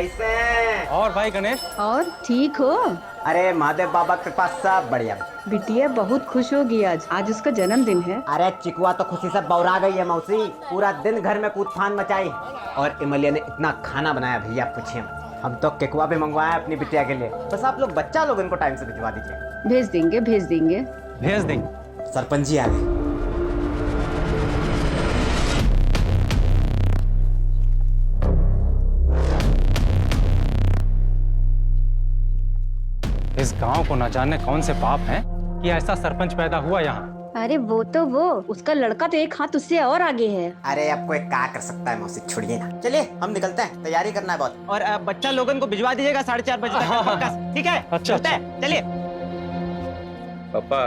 कैसे हैं? और भाई गणेश? और ठीक हो? अरे महादेव बाबा के पास सब बढ़िया। बिटिया बहुत खुश होगी आज उसका जन्मदिन है। अरे चिकुआ तो खुशी से बौरा गई है मौसी, पूरा दिन घर में कूद फान मचाई। और इमलिया ने इतना खाना बनाया भैया पूछिए। हम तो केकुआ भी मंगवाया अपनी बिटिया के लिए। बस आप लोग बच्चा लोग इनको टाइम से भिजवा दीजिए। भेज देंगे भेज देंगे भेज देंगे। सरपंच जी आ गए। इस गांव को न जाने कौन से पाप हैं कि ऐसा सरपंच पैदा हुआ यहाँ। अरे वो उसका लड़का तो एक हाथ उससे और आगे है। अरे अब कोई क्या कर सकता है मौसी, छोड़िए ना। चलिए हम निकलते हैं, तैयारी करना है बहुत। और बच्चा लोगन को भिजवा दीजिएगा 4:30 बजे तक पक्का, ठीक है? अच्छा, चलते हैं, चलिए। पापा,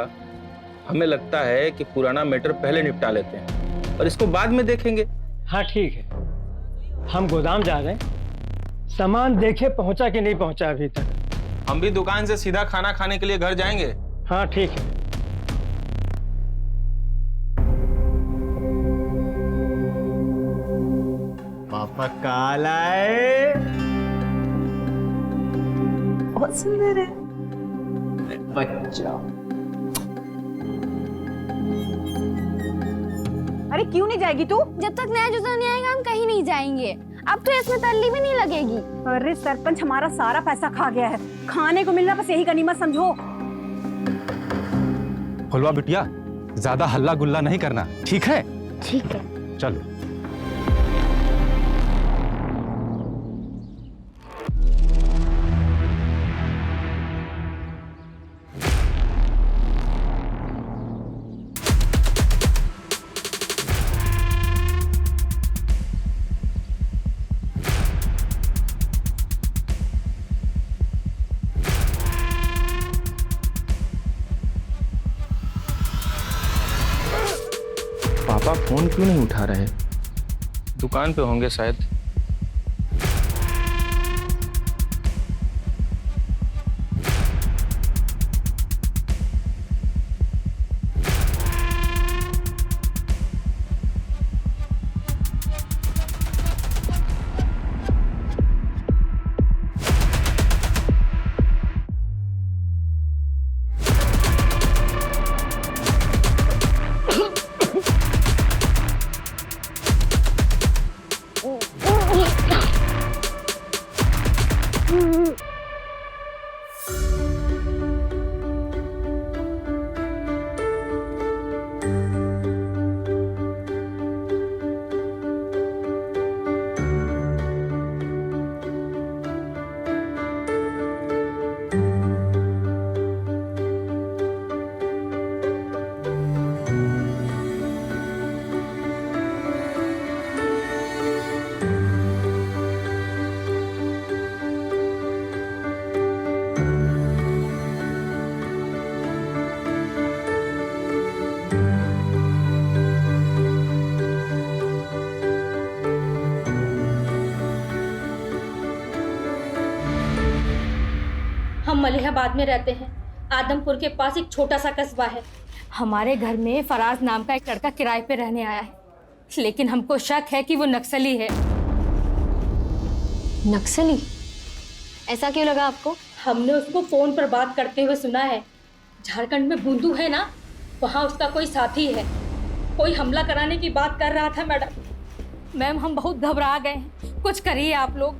हमें लगता है कि पुराना मैटर पहले निपटा लेते हैं और इसको बाद में देखेंगे। हाँ ठीक है, हम गोदाम जा रहे हैं। सामान देखे पहुंचा कि नहीं पहुंचा अभी तक। हम भी दुकान से सीधा खाना खाने के लिए घर जाएंगे। हाँ ठीक है। पापा काल आए, बहुत सुंदर है बच्चा। अरे क्यों नहीं जाएगी तू? जब तक नया जूता नहीं आएगा हम कहीं नहीं जाएंगे। अब तो इसमें तल्ली भी नहीं लगेगी। अरे सरपंच हमारा सारा पैसा खा गया है, खाने को मिलना बस यही गनीमत समझो। फुलवा बिटिया, ज्यादा हल्ला गुल्ला नहीं करना, ठीक है? ठीक है। चलो। पापा फोन क्यों नहीं उठा रहे? दुकान पे होंगे शायद। हम मलिहाबाद में रहते हैं। आदमपुर के पास एक छोटा सा कस्बा है। हमारे घर में फराज नाम का एक लड़का किराए पे रहने आया है, लेकिन हमको शक है कि वो नक्सली है। नक्सली? ऐसा क्यों लगा आपको? हमने उसको फोन पर बात करते हुए सुना है। झारखंड में बूंदू है ना, वहाँ उसका कोई साथी है। कोई हमला कराने की बात कर रहा था मैडम। मैम हम बहुत घबरा गए हैं, कुछ करिए आप लोग।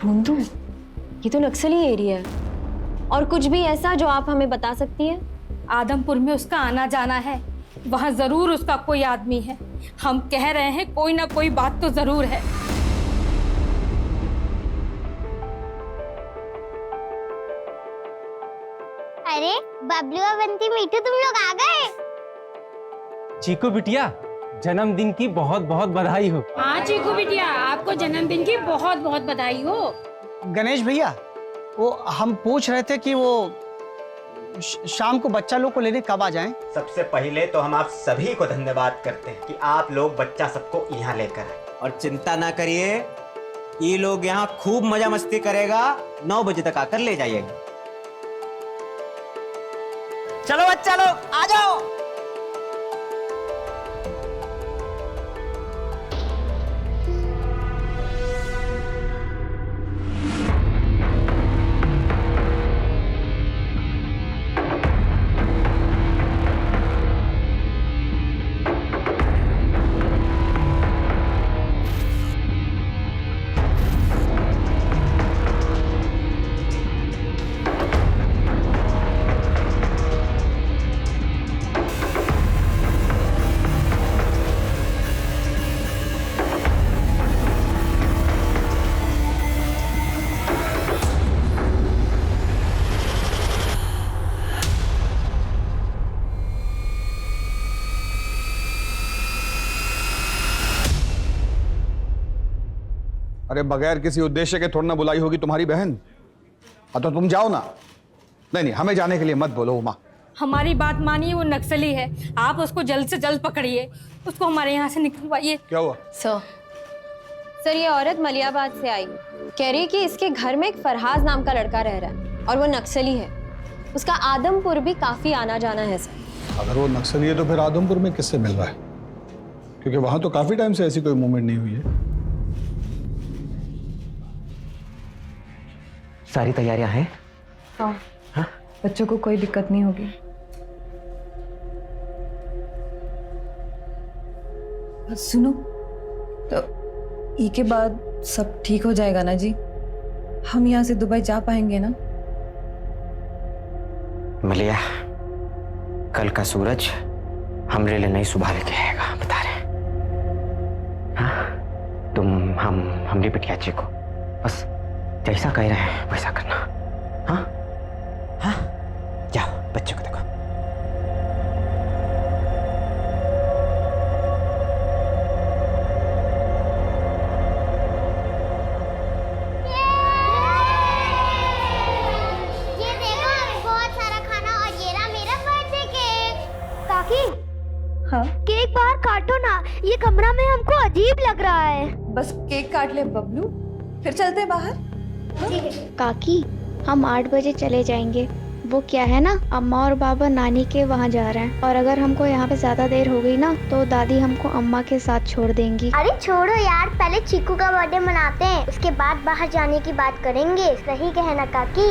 बूंदू? ये तो नक्सली एरिया है। और कुछ भी ऐसा जो आप हमें बता सकती है? आदमपुर में उसका आना जाना है, वहाँ जरूर उसका कोई आदमी है। हम कह रहे हैं कोई ना कोई बात तो जरूर है। अरे बबलू और बंटी मीठू तुम लोग आ गए। चीकू बिटिया, जन्मदिन की बहुत बहुत बधाई हो। हाँ चीकू बिटिया, आपको जन्मदिन की बहुत बहुत बधाई हो। गणेश भैया, वो हम पूछ रहे थे कि वो शाम को बच्चा लोग को लेने कब आ जाएं? सबसे पहले तो हम आप सभी को धन्यवाद करते हैं कि आप लोग बच्चा सबको यहाँ लेकर आए। और चिंता ना करिए, ये लोग यहाँ खूब मजा मस्ती करेगा। 9 बजे तक आकर ले जाइएगा। चलो बच्चा लोग आ जाओ। अरे बगैर किसी उद्देश्य के थोड़ा ना बुलाई होगी तुम्हारी बहन। तो तुम जाओ ना। नहीं नहीं, हमें जाने के लिए मत बोलो उमा। हमारी बात मानिए, वो नक्सली है, आप उसको जल्द से जल्द पकड़िए, उसको हमारे यहाँ से निकलवाइए। क्या हुआ? सर ये औरत मलियाबाद से आई, कह रही है कि इसके घर में एक फरहाज नाम का लड़का रह रहा है और वो नक्सली है। उसका आदमपुर भी काफी आना जाना है सर। अगर वो नक्सली है तो फिर आदमपुर में किससे मिल रहा है? क्योंकि वहां तो काफी टाइम से ऐसी कोई मूवमेंट नहीं हुई है। सारी तैयारियां हैं? हाँ, बच्चों को कोई दिक्कत नहीं होगी। सुनो, तो ई के बाद सब ठीक हो जाएगा ना जी? हम यहाँ से दुबई जा पाएंगे ना? मलिया, कल का सूरज हमरे लिए नई सुबह लेके आएगा, बता रहे। हाँ, तुम हमरी बिटिया जी को बस जैसा कह रहे हैं वैसा करना। हाँ हाँ, जाओ बच्चों को देखो। ये देखो बहुत सारा खाना और ये रहा मेरा बर्थडे केक। काकी, हाँ, केक बाहर काटो ना, ये कमरा में हमको अजीब लग रहा है। बस केक काट ले बबलू, फिर चलते हैं बाहर। ठीक है काकी, हम 8 बजे चले जाएंगे। वो क्या है ना, अम्मा और बाबा नानी के वहाँ जा रहे हैं, और अगर हमको यहाँ पे ज्यादा देर हो गई ना तो दादी हमको अम्मा के साथ छोड़ देंगी। अरे छोड़ो यार, पहले चीकू का बर्थडे मनाते हैं, उसके बाद बाहर जाने की बात करेंगे। सही कहना काकी।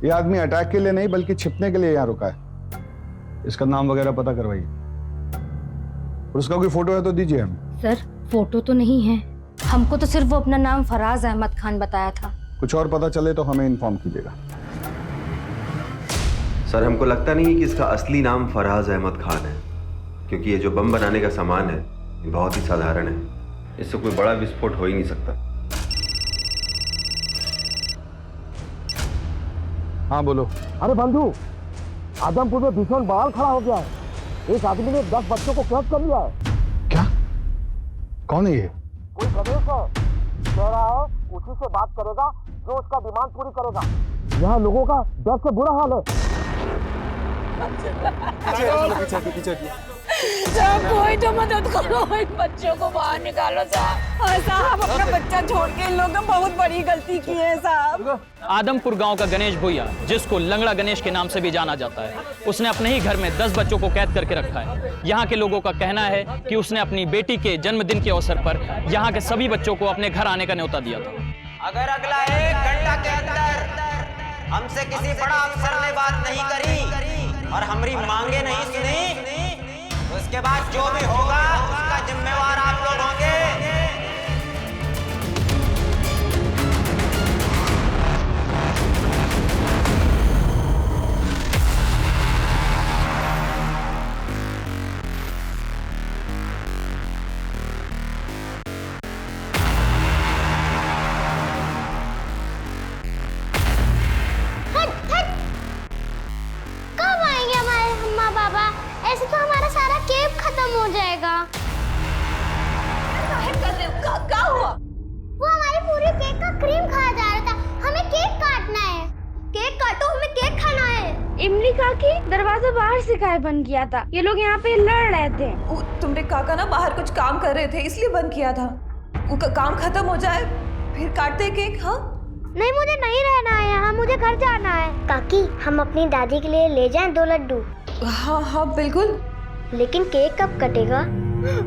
ये आदमी अटैक के लिए नहीं बल्कि छिपने के लिए यहाँ रुका है। इसका नाम वगैरह पता करवाइए, और उसका कोई फोटो है तो दीजिए हमें। सर फोटो तो नहीं है, हमको तो सिर्फ वो अपना नाम फराज अहमद खान बताया था। कुछ और पता चले तो हमें इन्फॉर्म कीजिएगा। सर हमको लगता नहीं है कि इसका असली नाम फराज अहमद खान है, क्योंकि ये जो बम बनाने का सामान है ये बहुत ही साधारण है, इससे कोई बड़ा विस्फोट हो ही नहीं सकता। हाँ बोलो। अरे बंधु, आदमपुर में भीषण बवाल खड़ा हो गया है। एक आदमी ने 10 बच्चों को कैद कर लिया है। क्या? कौन है ये? कोई गणेश है, कह रहा है उसी से बात करेगा जो उसका डिमांड पूरी करेगा। यहाँ लोगों का डर से बुरा हाल है। कोई तो मदद करो, इन बच्चों को बाहर निकालो साहब। साहब अपना बच्चा छोड़ के इन लोगों ने बहुत बड़ी गलती की है साहब। आदमपुर गांव का गणेश भुइया, जिसको लंगड़ा गणेश के नाम से भी जाना जाता है, उसने अपने ही घर में 10 बच्चों को कैद करके रखा है। यहाँ के लोगों का कहना है कि उसने अपनी बेटी के जन्मदिन के अवसर पर यहाँ के सभी बच्चों को अपने घर आने का न्योता दिया था। अगर अगला 1 घंटा के अंदर हमसे किसी बड़ा अफसर ने बात नहीं करी और हमारी मांगे नहीं सुनी, तो उसके बाद जो भी होगा उसका जिम्मेवार आप लोग होंगे। जाएगा। क्या हुआ? वो हमारी पूरी केक का क्रीम खाया जा रहा था। हमें केक काटना है। केक काटो, हमें केक खाना है। इमली काकी, दरवाजा बाहर से काहे बंद किया था? ये लोग यहाँ पे लड़ रहे थे। तुमरे काका ना बाहर कुछ काम कर रहे थे इसलिए बंद किया था। उनका काम खत्म हो जाए फिर काटते केक। हाँ नहीं, मुझे नहीं रहना है यहाँ, मुझे घर जाना है। काकी, हम अपनी दादी के लिए ले जाएं 2 लड्डू? हाँ हाँ बिल्कुल। लेकिन केक कब कटेगा?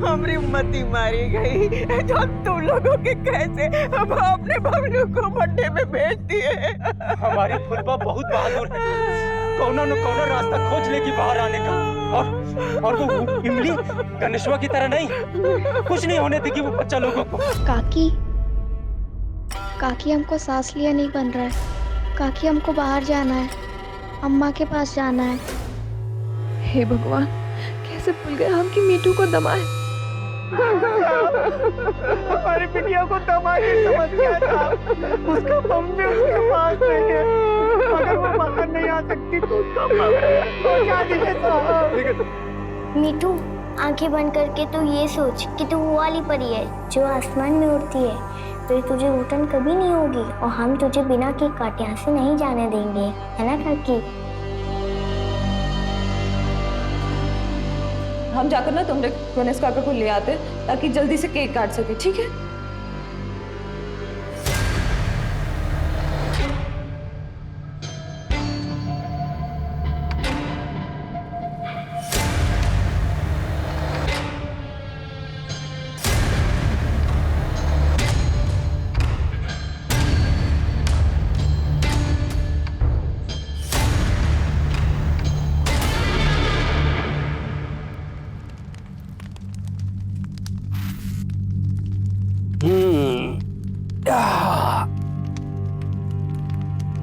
हमारी मती मारी गई तो तुम लोगों के कैसे अब अपने बबलू को बर्थडे में भेज दिए। हमारी फुलबा बहुत बहादुर है, कौनो न कौनो रास्ता खोज लेगी बाहर आने का। और वो इमली गणेशवा की तरह नहीं, कुछ नहीं होने देगी वो बच्चा लोगों को। काकी हमको सांस लिया नहीं बन रहा है। काकी हमको बाहर जाना है, अम्मा के पास जाना है। हे भगवान, कैसे भूल गए हम कि मीठू को दमाए। हमारी बिटिया को दमाए समझ गया था। उसका बम भी उसके पास नहीं है। अगर वो बाहर नहीं आ सकती तो उसका बम पहुंचा दीजिए साहब। मीठू, आंखें बंद करके तू ये सोच कि तू वो वाली परी है जो आसमान में उड़ती है। फिर तुझे घुटन कभी नहीं होगी और हम तुझे बिना केक काटे यहाँ से नहीं जाने देंगे, है ना काकी? हम जाकर ना तुमरे गणेश काका को ले आते ताकि जल्दी से केक काट सके, ठीक है?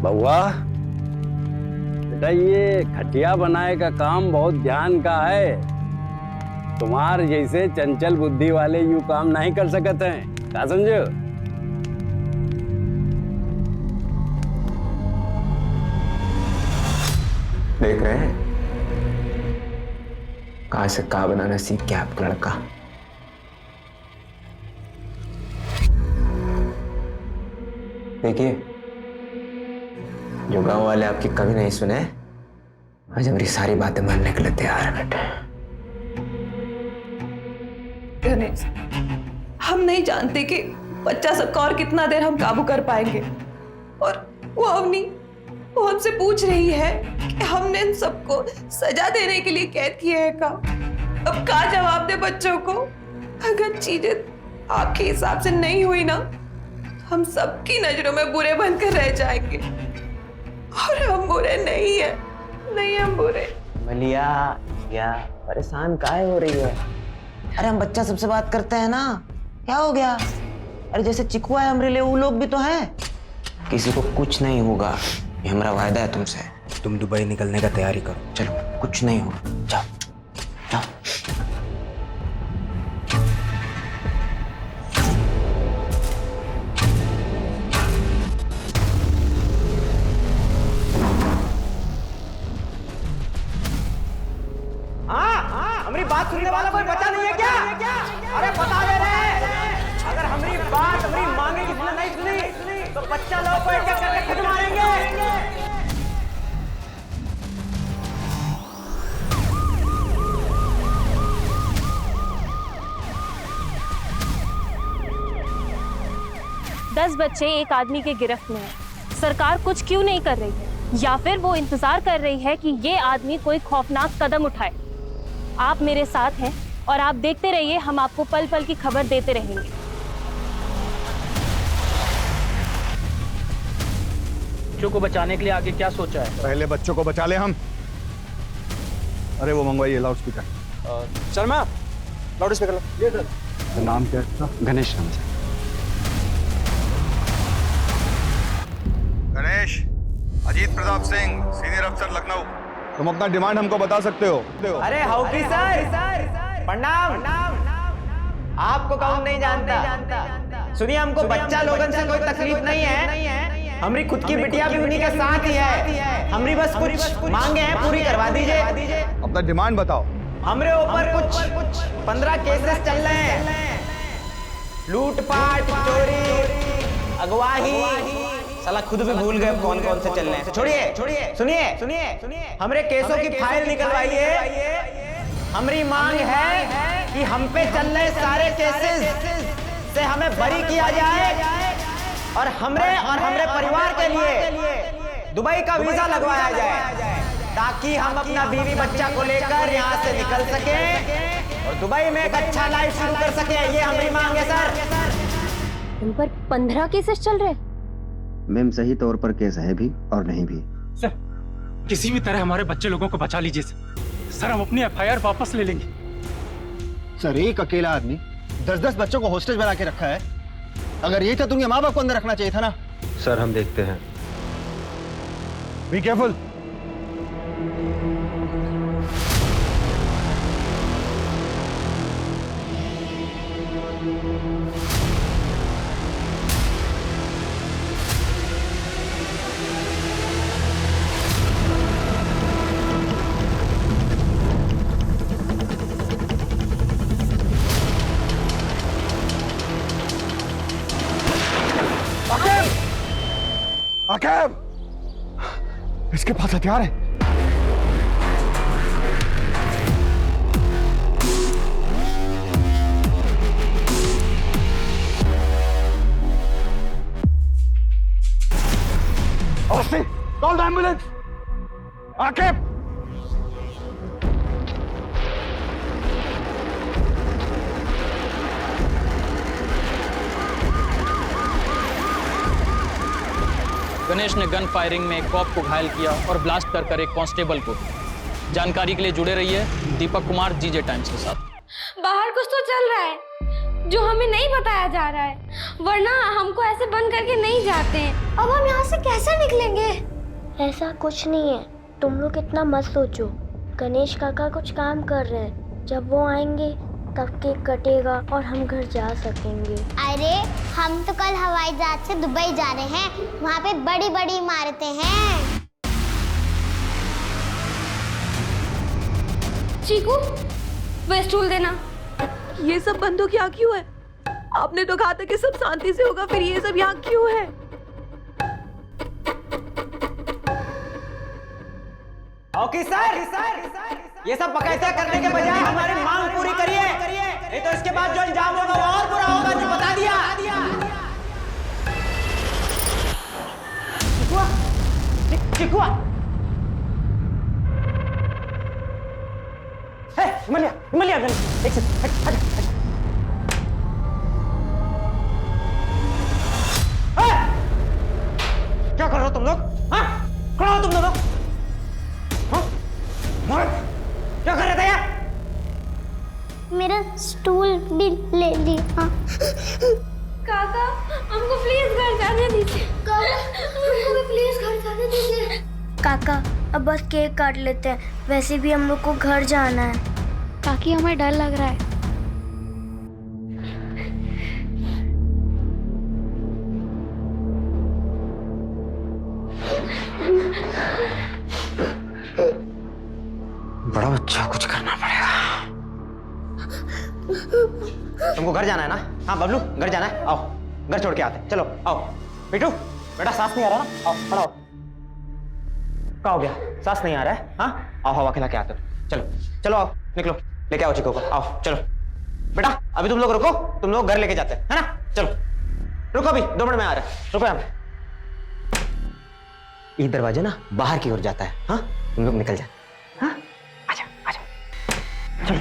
बउआ बेटा, ये खटिया बनाए का काम बहुत ध्यान का है। तुम्हार जैसे चंचल बुद्धि वाले यूं काम नहीं कर सकते हैं, क्या समझो? देख रहे हैं कहां से का बनाना सीख गया आपका लड़का। देखिए, जो गांव वाले आपकी कभी नहीं सुने, आज हमारी सारी बातें मानने के लिए तैयार है बेटे। गणेश, हम नहीं जानते कि बच्चा सबका और कितना देर हम काबू कर पाएंगे। और वो अवनी, वो हमसे पूछ रही है कि हमने इन सबको सजा देने के लिए कैद किया है का। अब क्या जवाब दे बच्चों को? अगर चीजें आपके हिसाब से नहीं हुई ना, हम सबकी नजरों में बुरे बनकर रह जाएंगे। और हम बुरे नहीं है, नहीं हम बुरे। मलिया, क्या परेशान काहे हो रही है? अरे हम बच्चा सबसे बात करते हैं ना, क्या हो गया? अरे जैसे चिकुआ है हमारे लिए, वो लोग भी तो हैं। किसी को कुछ नहीं होगा, ये हमारा वायदा है तुमसे। तुम दुबई निकलने का तैयारी करो, चलो, कुछ नहीं होगा, जाओ जाओ। हमारी बात सुनने वाला कोई बचा नहीं है क्या? अरे बता दे रहे हैं, अगर हमारी बात हमारी मांगे किसने नहीं सुनी तो बच्चा लोग को एक-एक करके खुद मारेंगे। दस बच्चे एक आदमी के गिरफ्त में हैं। सरकार कुछ क्यों नहीं कर रही है? या फिर वो इंतजार कर रही है कि ये आदमी कोई खौफनाक कदम उठाए। आप मेरे साथ हैं और आप देखते रहिए, हम आपको पल पल की खबर देते रहेंगे। बच्चों को बचाने के लिए आगे क्या सोचा है? पहले बच्चों को बचा ले हम। अरे वो मंगवाइए loud speaker. Sharma, loud speaker लो। ये सर। नाम क्या है? गणेश नाम से। गणेश, अजीत प्रताप सिंह, सीनियर अफसर लखनऊ। तुम अपना डिमांड हमको बता सकते हो। अरे हाउकी सर, प्रणाम। आपको कौन नहीं जानता? सुनिए, हमको बच्चा लोगन से कोई तकलीफ नहीं है। हमारी खुद की बिटिया भी उन्हीं के साथ ही है। हमारी बस कुछ मांगे हैं, पूरी करवा दीजिए। अपना डिमांड बताओ। हमरे ऊपर कुछ 15 केसेस चल रहे हैं, लूटपाट, चोरी, अगवाही। साला खुद भी भूल गए कौन कौन से चल रहे हैं। छोड़िए, सुनिए, हमरे केसों की फाइल निकलवाइए। हमारी मांग है कि हम पे चल रहे सारे केसेस से हमें बरी किया जाए और हमरे परिवार के लिए दुबई का वीजा लगवाया जाए, ताकि हम अपना बीवी बच्चा को लेकर यहाँ से निकल सके और दुबई में एक अच्छा लाइफ शुरू कर सके। ये हमारी मांग है सर। उन पर 15 केसेस चल रहे हैं। मैम सही तौर पर केस है भी और नहीं भी। सर, किसी भी तरह हमारे बच्चे लोगों को बचा लीजिए सर, हम अपनी FIR वापस ले लेंगे। सर, एक अकेला आदमी 10-10 बच्चों को हॉस्टेज बना के रखा है। अगर यही था तो उनके माँ बाप को अंदर रखना चाहिए था ना। सर हम देखते हैं। Be careful. आकेब! इसके पास हथियार है। Austin, call the ambulance. Aqib! Ganesh ने गन फायरिंग में एक कॉप को घायल किया और ब्लास्ट कर एक कांस्टेबल को। जानकारी के लिए जुड़े रहिए दीपक कुमार जीजे टाइम्स के साथ। बाहर कुछ तो चल रहा है जो हमें नहीं बताया जा रहा है, वरना हमको ऐसे बंद करके नहीं जाते। अब हम यहाँ से कैसे निकलेंगे? ऐसा कुछ नहीं है, तुम लोग इतना मत सोचो। गणेश काका कुछ काम कर रहे हैं, जब वो आएंगे तब केक कटेगा और हम घर जा सकेंगे। अरे हम तो कल हवाई जहाज से दुबई जा रहे हैं, वहाँ पे बड़ी बड़ी इमारतें हैं। चीकू, वह स्टूल देना। ये सब बंदूक यहाँ क्यों है? आपने तो कहा था कि सब शांति से होगा, फिर ये सब यहाँ क्यों है? ऑफिसर, ये सब बकायदा करने के बजाय हमारी मांग पूरी करिए, नहीं तो इसके बाद जो अंजाम होगा वो और बुरा होगा। जो बता दिया। चिकुआ, हिमालय, एक सेकंड, क्या कर रहे हो तुम लोग? हाँ, खड़ा हो तुम लोग। क्या कर रहे थे यार? मेरा स्टूल भी ले लिया। काका, हमको प्लीज घर जाने दीजिए। हमको भी प्लीज घर जाने दीजिए। काका, अब बस केक काट लेते हैं, वैसे भी हम लोग को घर जाना है। काकी, हमें डर लग रहा है। बड़ा अच्छा कुछ करना पड़ेगा। तुमको घर जाना है ना? हाँ बबलू, घर जाना है, आओ घर छोड़ के आते। चलो आओ। बिट्टू, बेटा सांस नहीं आ रहा ना? आओ खड़ा हो। क्या हो गया? सांस नहीं आ रहा है? हाँ, आओ हवा खिला के आते। चलो आओ, निकलो, लेके आओ चिको को। आओ चलो बेटा, अभी तुम लोग रुको, तुम लोग घर लेके जाते हैं, है ना? चलो रुको, अभी 2 मिनट में आ रहा है, रुको। यहाँ ये दरवाजा ना बाहर की ओर जाता है। हाँ, तुम लोग निकल जाए। हाँ, आजा। चलो।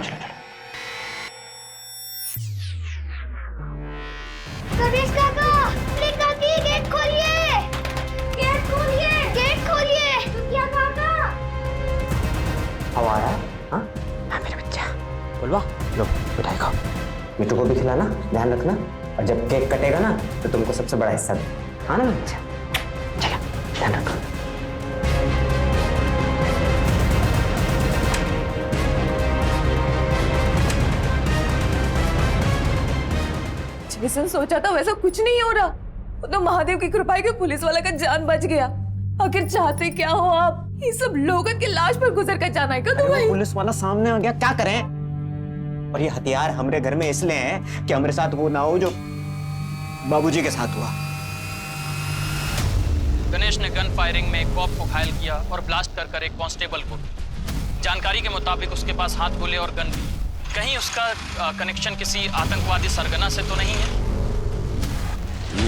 गणेश काका, प्लीज काकी, गेट खोलिए। क्या काका? हवा आ रहा है? हाँ मेरे बच्चा बोलवा। लो मिठाई खाओ, मिट्टू को भी खिलाना, ध्यान रखना, और जब केक कटेगा ना तो तुमको सबसे बड़ा हिस्सा दे। हाँ ना मेरा बच्चा? चलो ध्यान रखो। जैसा सोचा था वैसा कुछ नहीं हो रहा। वो तो महादेव की कृपा है कि पुलिस वाला का जान बच गया। आखिर चाहते क्या हो आप? ये सब लोगन के लाश पर गुजर कर जाना है क्या अरे तुम्हें? वो पुलिस वाला सामने आ गया, क्या करें? और ये हथियार हमरे घर में इसलिए हैं कि हमारे साथ वो ना हो जो बाबूजी के साथ हुआ। गणेश ने गन फायरिंग में एक कॉप को घायल किया और ब्लास्ट कर एक कांस्टेबल को। जानकारी के मुताबिक उसके पास हाथ गोले और गन भी। कहीं उसका कनेक्शन किसी आतंकवादी सरगना से तो नहीं है?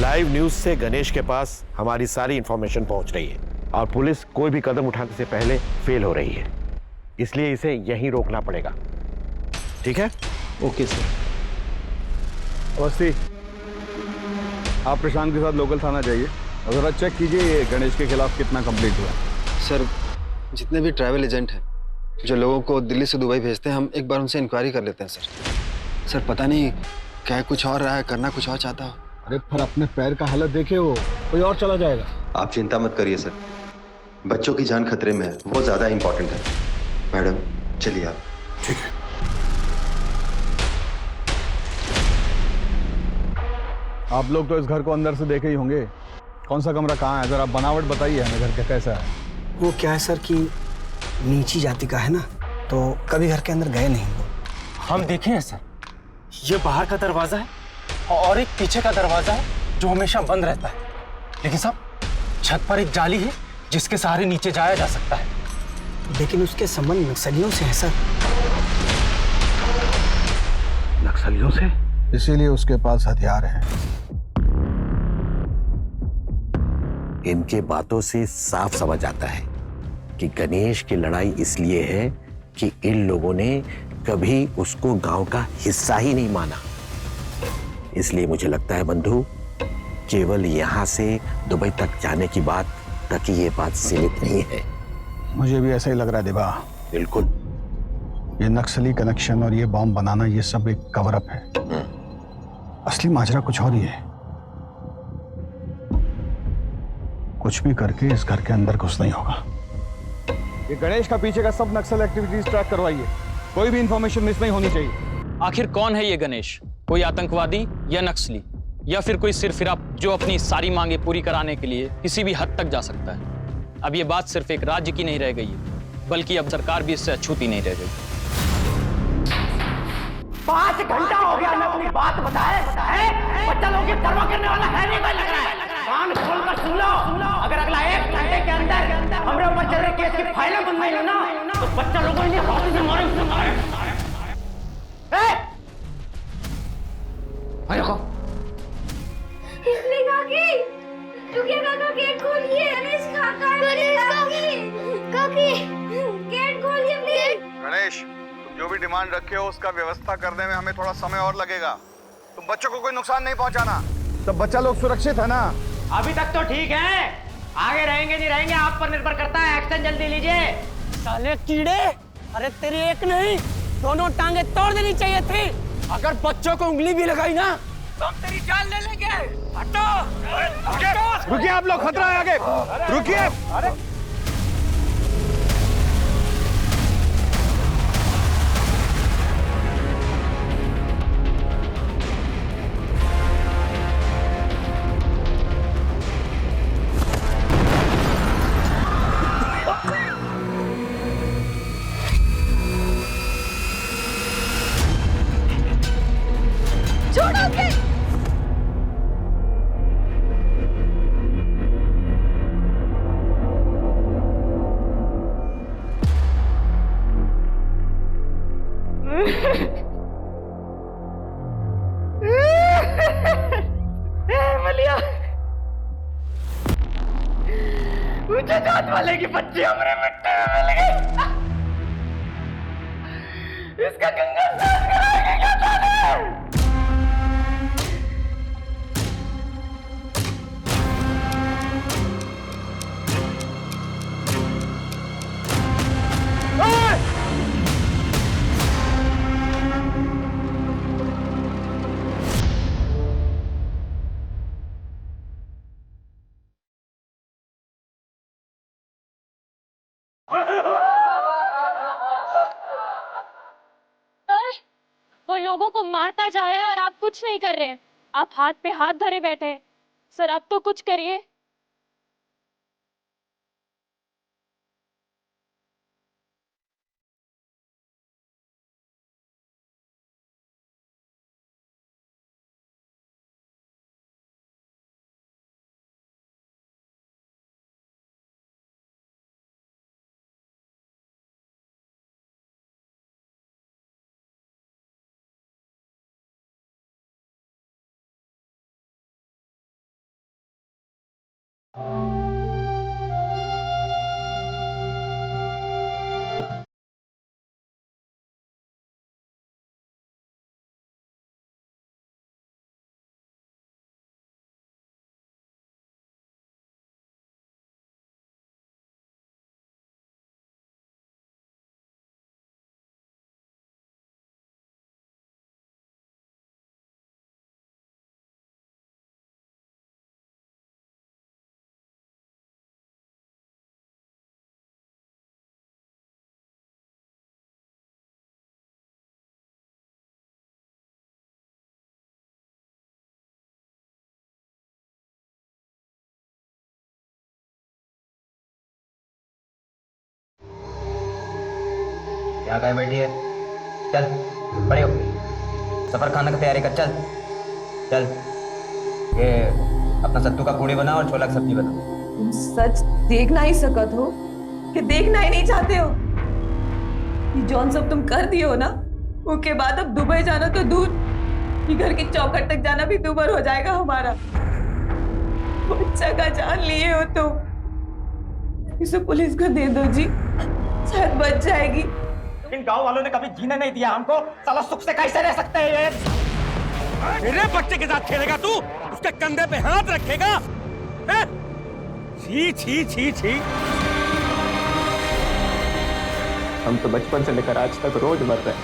लाइव न्यूज से गणेश के पास हमारी सारी इंफॉर्मेशन पहुंच रही है और पुलिस कोई भी कदम उठाने से पहले फेल हो रही है, इसलिए इसे यहीं रोकना पड़ेगा। ठीक है? Okay sir. अवस्थी, आप प्रशांत के साथ लोकल थाना जाइए और जरा चेक कीजिए ये गणेश के खिलाफ कितना कंप्लीट हुआ। सर, जितने भी ट्रैवल एजेंट हैं जो लोगों को दिल्ली से दुबई भेजते हैं, हम एक बार उनसे इंक्वायरी कर लेते हैं सर। सर पता नहीं क्या कुछ और रहा है, करना कुछ और चाहता हो। अरे पर अपने पैर का हालत देखे, वो कोई और चला जाएगा। आप चिंता मत करिए सर, बच्चों की जान खतरे में है, वो ज्यादा इंपॉर्टेंट है। मैडम चलिए आप। ठीक है। आप लोग तो इस घर को अंदर से देखे ही होंगे, कौन सा कमरा कहाँ है, जरा बनावट बताइए हमें घर का कैसा है। वो क्या है सर कि नीची जाति का है ना, तो कभी घर के अंदर गए नहीं वो। हम देखे हैं सर, ये बाहर का दरवाजा है और एक पीछे का दरवाजा है जो हमेशा बंद रहता है, लेकिन साहब छत पर एक जाली है जिसके सहारे नीचे जाया जा सकता है। लेकिन उसके संबंध नक्सलियों से है सर। नक्सलियों से? इसीलिए उसके पास हथियार है। इनके बातों से साफ समझ आता है कि गणेश की लड़ाई इसलिए है कि इन लोगों ने कभी उसको गांव का हिस्सा ही नहीं माना। इसलिए मुझे लगता है बंधु, केवल यहां से दुबई तक जाने की बात तक ही ये बात सीमित नहीं है। मुझे भी ऐसा ही लग रहा है देवा। बिल्कुल। ये नक्सली कनेक्शन और ये बॉम्ब बनाना, ये सब एक कवर अप है। असली माजरा कुछ और ही है। कुछ भी करके इस घर के अंदर घुसना ही होगा। ये गणेश का पीछे का सब नक्सल एक्टिविटीज ट्रैक करवाइए, कोई भी इंफॉर्मेशन मिस नहीं होनी चाहिए। आखिर कौन है ये गणेश? कोई आतंकवादी या नक्सली, या फिर कोई सिरफिरा जो अपनी सारी मांगे पूरी कराने के लिए किसी भी हद तक जा सकता है? अब ये बात सिर्फ एक राज्य की नहीं रह गई है, बल्कि अब सरकार भी इससे अछूती नहीं रह गई। 5 घंटा हो गया मैं अपनी बात बताए बच्चा लोग परवाह करने वाला है नहीं कोई लग रहा है। कान खोल कर सुन लो, अगर अगला 1 घंटे के अंदर हमरे ऊपर चल रहे केस की फाइलें बंद नहीं हो ना, तो बच्चा लोगों ने हौसले से मारे उससे मारे। इसलिए काकी, रुकिए काका, गेट खोलिए। गणेश काका, काकी, गेट खोलिए प्लीज। गणेश, तुम जो भी डिमांड रखे हो उसका व्यवस्था करने में हमें थोड़ा समय और लगेगा। तुम बच्चों को कोई नुकसान नहीं पहुंचाना। सब बच्चा लोग सुरक्षित है ना? अभी तक तो ठीक है, आगे रहेंगे नहीं रहेंगे आप पर निर्भर करता है। एक्शन जल्दी लीजिए। साले कीड़े, अरे तेरी एक नहीं दोनों टांगे तोड़ देनी चाहिए थी। अगर बच्चों को उंगली भी लगाई ना तो हम तेरी जान ले लेंगे। हटो, रुकिए आप लोग, खतरा है आगे, रुकिए। अरे मलिया, मुझे जात वाले की बच्ची हमरे मिट्टी में मिल गई। इसका गंगा स्नान कराएंगे क्या जाने? वो लोगों को मारता जा रहा है और आप कुछ नहीं कर रहे हैं। आप हाथ पे हाथ धरे बैठे हैं। सर आप तो कुछ करिए। यहाँ कहीं बैठी है? चल बड़े हो, सफर खाना की तैयारी कर। चल चल, ये अपना सत्तू का पूड़ी बना और छोला की सब्जी बना। तुम सच देख ना ही सकत हो कि देखना ही नहीं चाहते हो? ये जौन सब तुम कर दिए हो ना, उसके बाद अब दुबई जाना तो दूर, ये घर की चौखट तक जाना भी दूभर हो जाएगा हमारा। बच्चा का जान लिए हो तो इसे पुलिस को दे दो जी, शायद बच जाएगी। इन गांव वालों ने कभी जीने नहीं दिया हमको, साला सुख से कैसे रह सकते हैं ये? मेरे बच्चे के साथ खेलेगा तू? उसके कंधे पे हाथ रखेगा? हैं? छी छी छी छी। हम तो बचपन से लेकर आज तक रोज मर रहे हैं,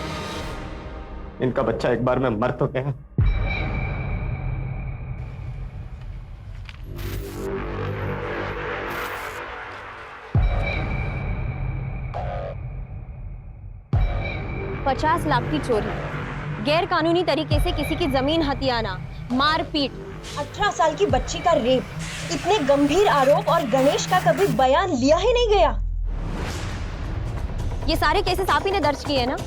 इनका बच्चा एक बार में मर तो गया। $50 लाख की चोरी, गैर कानूनी तरीके से किसी की जमीन हथियाना, मारपीट, 18 साल की बच्ची का रेप, इतने गंभीर आरोप और गणेश का कभी बयान लिया ही नहीं गया। ये सारे केसेस आप ही ने दर्ज किए हैं ना?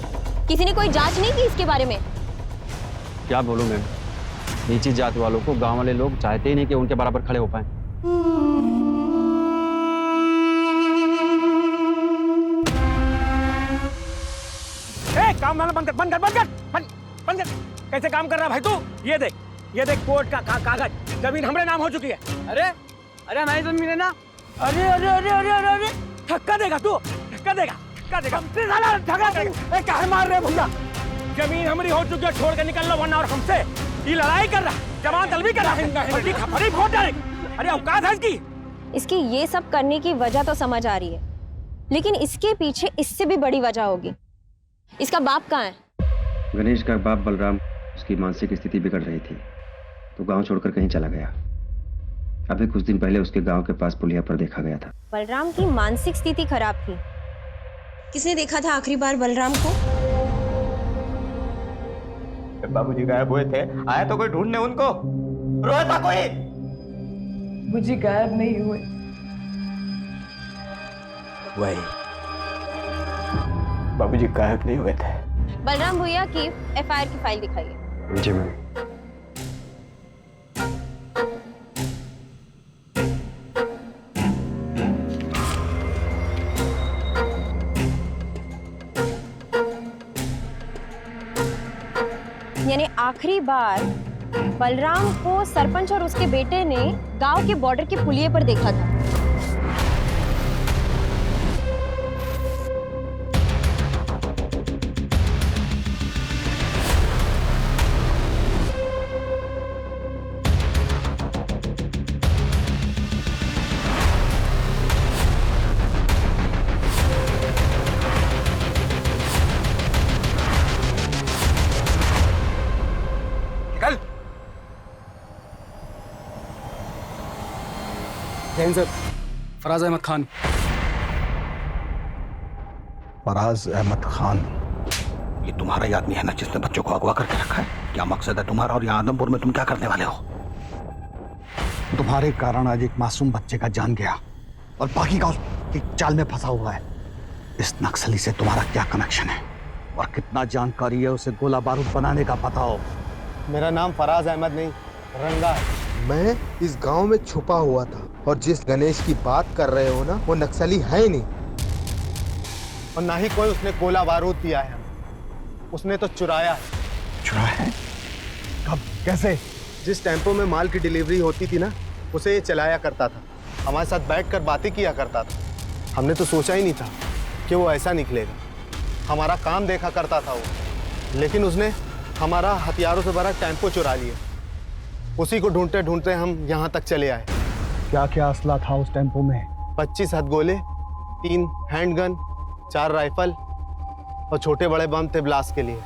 किसी ने कोई जांच नहीं की इसके बारे में? क्या बोलूं मैम, नीची जात वालों को गांव वाले लोग चाहते ही नहीं कि उनके बराबर खड़े हो पाए। काम वाला बंद कर, बंद कर, बंद कर, बंद कर। कैसे काम कर रहा है भाई तू? ये देख कोर्ट का कागज, जमीन हमरे नाम हो चुकी है। अरे अरे हमारी जमीन है ना। अरे अरे अरे अरे अरे अरे धक्का देगा तू, धक्का देगा, धक्का देगा, धक्का देगा। क्या मार रहे भैया? जमीन हमारी हो चुकी है, छोड़ के निकल लो वरना। और हमसे ये लड़ाई कर रहा, जवान तलबी कर रहा है। अरे औकात है इसकी। इसकी ये सब करने की वजह तो समझ आ रही है, लेकिन इसके पीछे इससे भी बड़ी वजह होगी। इसका बाप कहाँ है? गणेश का बाप बलराम, उसकी मानसिक स्थिति बिगड़ रही थी तो गांव छोड़कर कहीं चला गया। अभी कुछ दिन पहले उसके गांव के पास पुलिया पर देखा गया था। बलराम की मानसिक स्थिति खराब थी। किसने देखा था आखिरी बार बलराम को? बाबूजी गायब हुए थे, आया तो कोई ढूंढने उनको? रोया था कोई? मुझे गायब नहीं हुए। वही बाबूजी गायब नहीं हुए थे। बलराम भैया की एफआईआर की फाइल दिखाइए। जी मैम। यानी आखिरी बार बलराम को सरपंच और उसके बेटे ने गांव के बॉर्डर के पुलिये पर देखा था। सर, फराज अहमद खान। फराज अहमद खान, ये तुम्हारा ही आदमी है ना जिसने बच्चों को अगवा करके रखा है? क्या मकसद है तुम्हारा और यहाँ आदमपुर में तुम क्या करने वाले हो? तुम्हारे कारण आज एक मासूम बच्चे का जान गया और बाकी का उसकी चाल में फंसा हुआ है। इस नक्सली से तुम्हारा क्या कनेक्शन है और कितना जानकारी है उसे गोला बारूद बनाने का पता हो? मेरा नाम फराज अहमद नहीं, रंगा है। मैं इस गांव में छुपा हुआ था और जिस गणेश की बात कर रहे हो ना, वो नक्सली है ही नहीं और ना ही कोई उसने गोला बारूद दिया है, उसने तो चुराया है। चुराया है? कब, कैसे? जिस टेम्पो में माल की डिलीवरी होती थी ना, उसे ये चलाया करता था। हमारे साथ बैठकर बातें किया करता था। हमने तो सोचा ही नहीं था कि वो ऐसा निकलेगा। हमारा काम देखा करता था वो, लेकिन उसने हमारा हथियारों से भरा टेम्पो चुरा लिया। उसी को ढूंढते ढूंढते हम यहाँ तक चले आए। क्या क्या असला था उस टेम्पो में? 25 हथगोले, 3 हैंडगन, 4 राइफल और छोटे बड़े बम थे ब्लास्ट के लिए।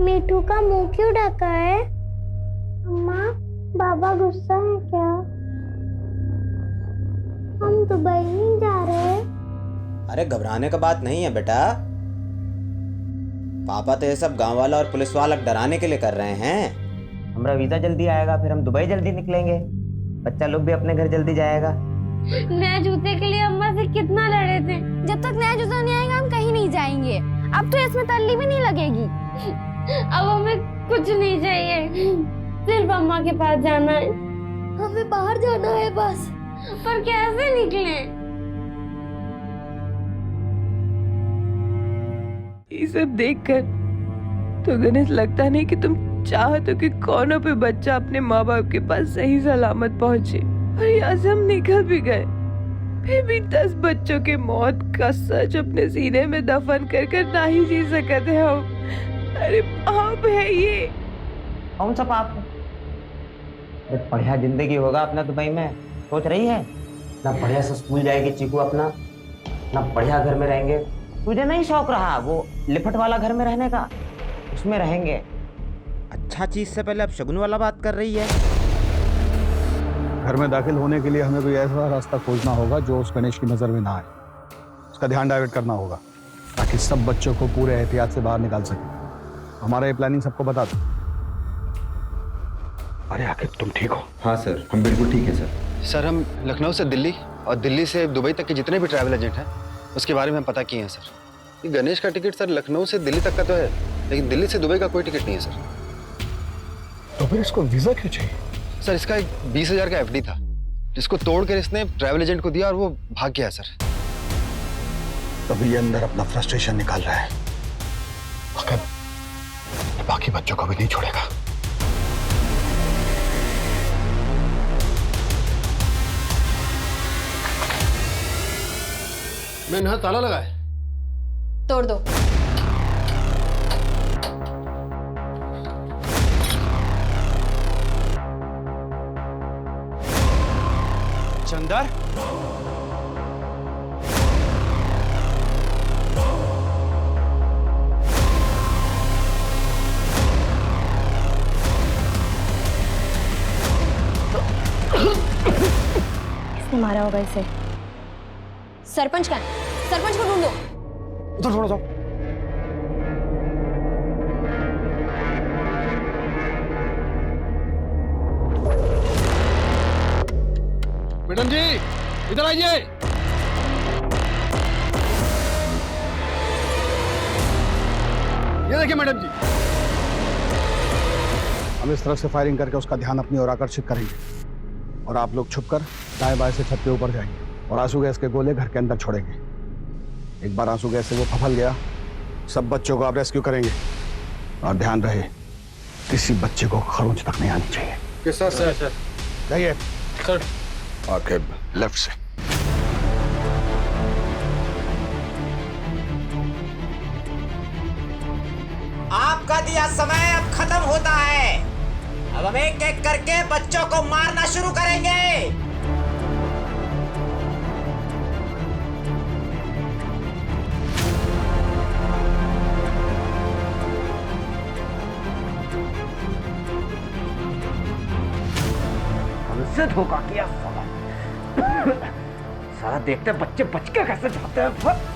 मीठू का मुंह क्यों ढका है? अम्मा, बाबा गुस्सा है क्या? हम दुबई नहीं जा रहे। अरे घबराने का बात नहीं है बेटा, पापा तो ये सब गांव वाला और पुलिस वाला डराने के लिए कर रहे हैं। हमारा वीजा जल्दी आएगा, फिर हम दुबई जल्दी निकलेंगे, बच्चा लोग भी अपने घर जल्दी जाएगा। नए जूते के लिए अम्मा से कितना लड़े थे। जब तक नया जूता नहीं आएगा हम कहीं नहीं जाएंगे। अब तो इसमें तल्ली भी नहीं लगेगी। अब हमें कुछ नहीं चाहिए, सिर्फ अम्मा के पास जाना है। हमें बाहर जाना है बस। पर कैसे निकले? ये सब देखकर तो गणेश लगता नहीं कि तुम चाहते हो कि कौनों पे बच्चा अपने माँ बाप के पास सही सलामत पहुंचे। और यहाँ से हम निकल भी गए, फिर भी 10 बच्चों के मौत का सच अपने सीने में दफन कर कर ना ही जी सकते हम। अरे पाप है ये। कौन सा पाप? बढ़िया जिंदगी होगा अपना दुबई में, सोच रही है ना? बढ़िया से स्कूल जाएगी चीकू अपना, ना बढ़िया घर में रहेंगे। तुझे नहीं शौक रहा वो लिपट वाला घर में रहने का? उसमें रहेंगे। अच्छा चीज से पहले अब शगुन वाला बात कर रही है। घर में दाखिल होने के लिए हमें कोई ऐसा रास्ता खोजना होगा जो उस गणेश की नजर में ना आए। उसका ध्यान डाइवर्ट करना होगा ताकि सब बच्चों को पूरे एहतियात से बाहर निकाल सके। हमारा ये प्लानिंग सबको बता दो। अरे आखिर तुम ठीक हो? हाँ सर, हम बिल्कुल ठीक है सर। सर, हम लखनऊ से दिल्ली और दिल्ली से दुबई तक के जितने भी ट्रैवल एजेंट हैं उसके बारे में पता किए हैं सर। ये गणेश का टिकट सर लखनऊ से दिल्ली तक का तो है, लेकिन दिल्ली से दुबई का कोई टिकट नहीं है सर। तो फिर इसको वीजा क्यों चाहिए? सर, इसका एक 20,000 का एफडी था जिसको तोड़कर इसने ट्रैवल एजेंट को दिया और वो भाग गया सर। तभी ये अंदर अपना फ्रस्ट्रेशन निकाल रहा है, मगर बाकी बच्चों को भी नहीं छोड़ेगा। मैंने यहाँ ताला लगा है। तोड़ दो। चंदर, किसने मारा होगा इसे? सरपंच का? सरपंच को ढूंढो। उधर थोड़ा जाओ। मैडम जी, इधर आइए। ये देखिए मैडम जी। हम इस तरफ से फायरिंग करके उसका ध्यान अपनी ओर आकर्षित करेंगे और आप लोग छुपकर दाएं बाएं से छत के ऊपर जाएंगे और आंसू गैस के गोले घर के अंदर छोड़ेंगे। एक बार आंसू गैस से वो फफल गया, सब बच्चों को आप रेस्क्यू करेंगे। और ध्यान रहे, किसी बच्चे को खरोंच तक नहीं आनी चाहिए। किस सर? सर जाइए सर। आपके लेफ्ट से। आपका दिया समय अब खत्म होता है। अब हम एक एक करके बच्चों को मारना शुरू करेंगे। हमसे धोखा किया साला। साला देखते बच्चे बच के कैसे जाते हैं।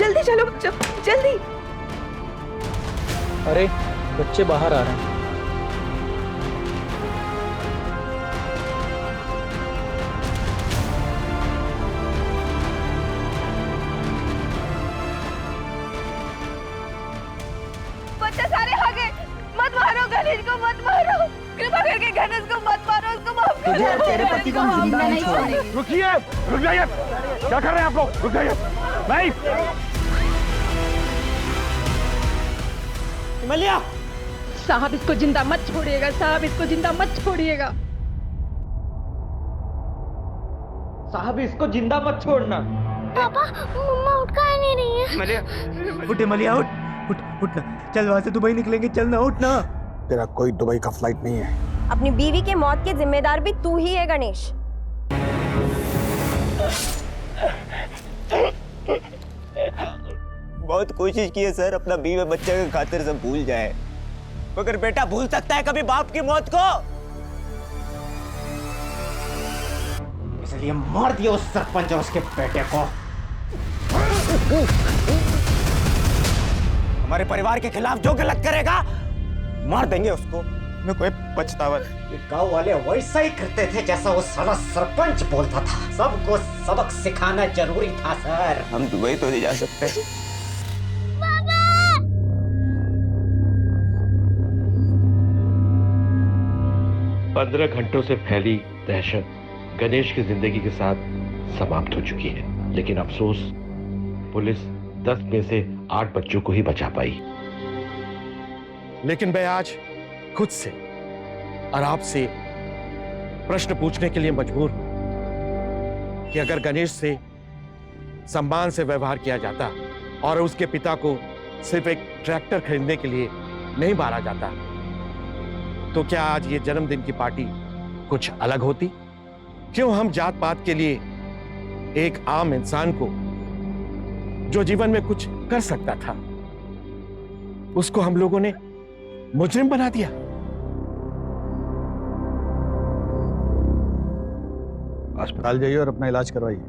जल्दी चलो बच्चों, जल्दी। अरे बच्चे बाहर आ रहे हैं। बच्चे सारे आ गए। मत मारो गणेश को, मत मारो, कृपा करके गणेश को मत मारो, उसको माफ कर तुझे और दो। तेरे पति को हम जिंदा नहीं छोड़ेंगे। रुकिए, रुक जाइए। क्या कर रहे हैं आप लोग? रुक जाइए। नहीं। हिमालय, साहब इसको जिंदा मत छोड़िएगा, साहब इसको जिंदा मत छोड़िएगा। साहब इसको जिंदा मत छोड़ना। पापा, मम्मा उठ कर नहीं रही है। उठ हिमालय, उठ उठ उठ ना। चल वहां से दुबई निकलेंगे, चल ना, उठ ना। तेरा कोई दुबई का फ्लाइट नहीं है। अपनी बीवी के मौत के जिम्मेदार भी तू ही है गणेश। बहुत कोशिश की है सर, अपना बीवी बच्चे के खातिर सब भूल जाए, मगर बेटा भूल सकता है कभी बाप की मौत को? इसलिए मार दिया उस सरपंच और उसके बेटे को। हमारे परिवार के खिलाफ जो गलत करेगा मार देंगे उसको। मैं कोई पछतावा नहीं। गांव वाले वैसा ही करते थे जैसा वो साला सरपंच बोलता था। सबको सबक सिखाना जरूरी था सर। हम दुबई तो नहीं जा सकते। 15 घंटों से फैली दहशत गणेश की जिंदगी के साथ समाप्त हो चुकी है, लेकिन अफसोस पुलिस 10 में से 8 बच्चों को ही बचा पाई। लेकिन मैं आज खुद से और आपसे प्रश्न पूछने के लिए मजबूर हूं कि अगर गणेश से सम्मान से व्यवहार किया जाता और उसके पिता को सिर्फ एक ट्रैक्टर खरीदने के लिए नहीं मारा जाता, तो क्या आज ये जन्मदिन की पार्टी कुछ अलग होती? क्यों हम जात पात के लिए एक आम इंसान को जो जीवन में कुछ कर सकता था उसको हम लोगों ने मुजरिम बना दिया? अस्पताल जाइए और अपना इलाज करवाइए।